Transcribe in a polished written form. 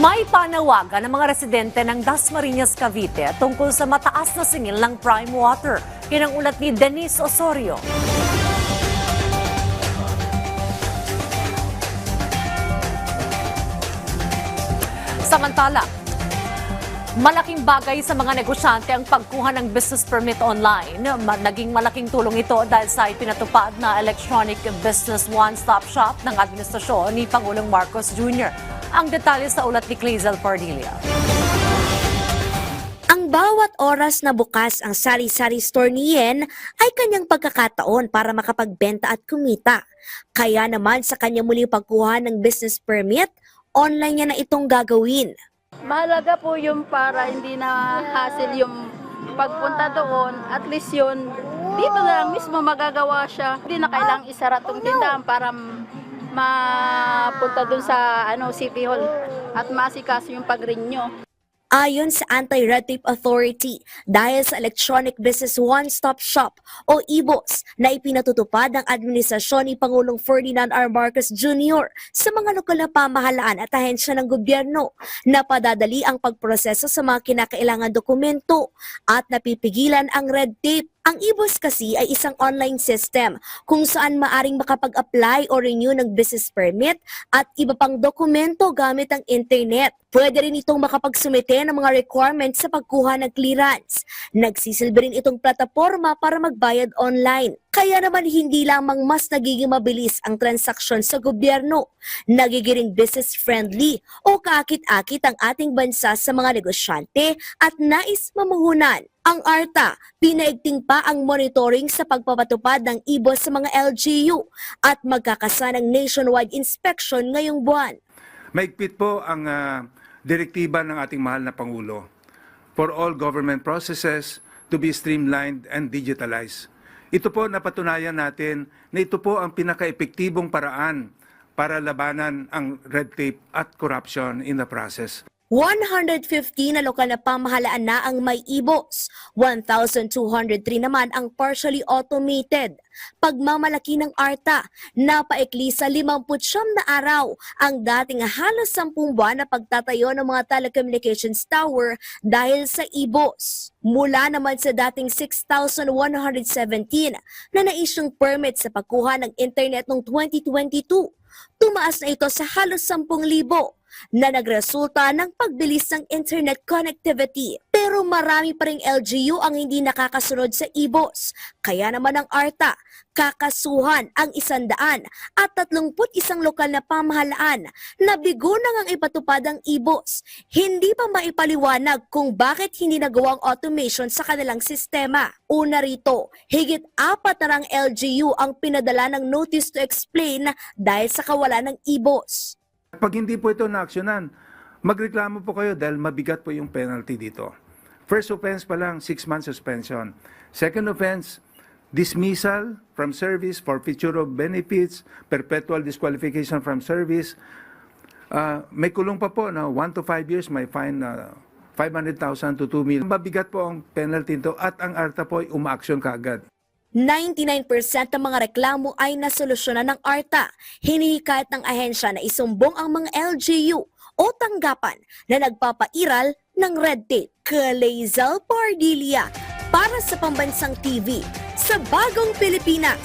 May panawagan ng mga residente ng Dasmariñas, Cavite tungkol sa mataas na singil ng prime water. Yan ang ulat ni Denise Osorio. Samantala, malaking bagay sa mga negosyante ang pagkuha ng business permit online. Naging malaking tulong ito dahil sa ipinatupad na electronic business one-stop shop ng administrasyon ni Pangulong Marcos Jr. Ang detalye sa ulat ni Clazel Pardilia. Ang bawat oras na bukas ang sari-sari store ni Yen ay kanyang pagkakataon para makapagbenta at kumita. Kaya naman sa kanya muling pagkuha ng business permit, online niya na itong gagawin. Mahalaga po yung para hindi na hassle yung pagpunta doon. At least yun, dito na lang mismo magagawa siya. Hindi na kailangang isara tong tindahan para mapunta doon sa City Hall at masikaso yung pag-renew. Ayon sa Anti-Red Tape Authority, dahil sa Electronic Business One-Stop Shop o EBOS na ipinatutupad ng administrasyon ni Pangulong Ferdinand R. Marcos Jr. sa mga lokal na pamahalaan at ahensya ng gobyerno, napadadali ang pagproseso sa mga kinakailangan dokumento at napipigilan ang red tape. Ang EBOS kasi ay isang online system kung saan maaring makapag-apply o renew ng business permit at iba pang dokumento gamit ang internet. Pwede rin itong makapagsumite ng mga requirements sa pagkuha ng clearance. Nagsisilbi rin itong plataforma para magbayad online. Kaya naman hindi lamang mas nagiging mabilis ang transaksyon sa gobyerno, nagiging business-friendly o kaakit-akit ang ating bansa sa mga negosyante at nais mamuhunan. Ang ARTA, pinaigting pa ang monitoring sa pagpapatupad ng EBOS sa mga LGU at magkakasa ng nationwide inspection ngayong buwan. Maigpit po ang direktiba ng ating mahal na Pangulo for all government processes to be streamlined and digitalized. Ito po napatunayan natin na ito po ang pinaka-epektibong paraan para labanan ang red tape at corruption in the process. 150 na lokal na pamahalaan na ang may EBOS, 1,203 naman ang partially automated. Pagmamalaki ng ARTA, napaikli sa 59 na araw ang dating halos 10 buwan na pagtatayo ng mga telecommunications tower dahil sa EBOS. Mula naman sa dating 6,117 na na-isyung permit sa pagkuha ng internet noong 2022, tumaas na ito sa halos 10,000 na nagresulta ng pagbilis ng internet connectivity. Pero marami pa ring LGU ang hindi nakakasunod sa EBOS. Kaya naman ang ARTA, kakasuhan ang 131 lokal na pamahalaan na bigo na ngang ipatupad ang EBOS. Hindi pa maipaliwanag kung bakit hindi nagawang automation sa kanilang sistema. Una rito, higit 4 na ng LGU ang pinadala ng notice to explain dahil sa kawalan ng EBOS. Pag hindi po ito naaksyonan, magreklamo po kayo dahil mabigat po yung penalty dito. First offense pa lang, 6 months suspension. Second offense, dismissal from service, forfeiture of benefits, perpetual disqualification from service. May kulong pa po na 1 to 5 years, may fine 500,000 to 2 million. Mabigat po ang penalty nito at ang ARTA po ay umaaksyon kaagad. 99% ng mga reklamo ay nasolusyonan ng ARTA. Hinihikayat ng ahensya na isumbong ang mga LGU o tanggapan na nagpapairal ng red tape. Clazel Pardilia para sa Pambansang TV sa Bagong Pilipinas.